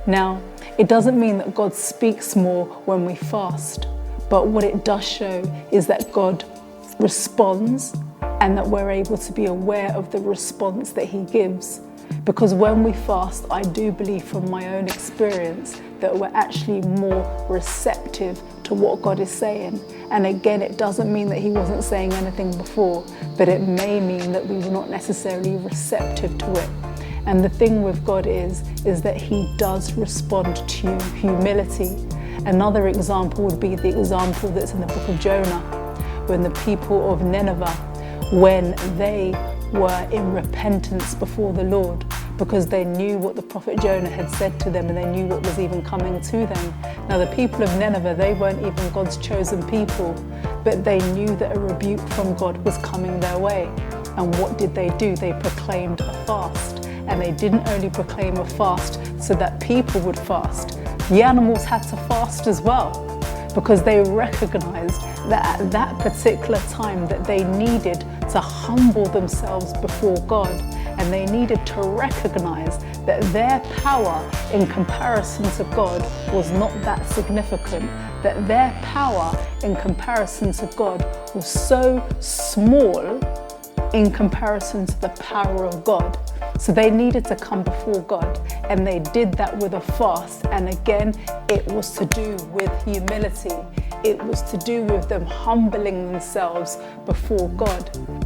Now, it doesn't mean that God speaks more when we fast, but what it does show is that God responds and that we're able to be aware of the response that he gives. Because when we fast, I do believe from my own experience that we're actually more receptive to what God is saying. And again, it doesn't mean that he wasn't saying anything before, but it may mean that we were not necessarily receptive to it. And the thing with God is that he does respond to humility. Another example would be the example that's in the book of Jonah, when the people of Nineveh, when they were in repentance before the Lord, because they knew what the prophet Jonah had said to them and they knew what was even coming to them. Now the people of Nineveh, they weren't even God's chosen people, but they knew that a rebuke from God was coming their way. And what did they do? They proclaimed a fast. And they didn't only proclaim a fast so that people would fast. The animals had to fast as well, because they recognized that at that particular time that they needed to humble themselves before God, and they needed to recognize that their power in comparison to God was not that significant, that their power in comparison to God was so small in comparison to the power of God. So they needed to come before God, and they did that with a fast. And again, it was to do with humility. It was to do with them humbling themselves before God.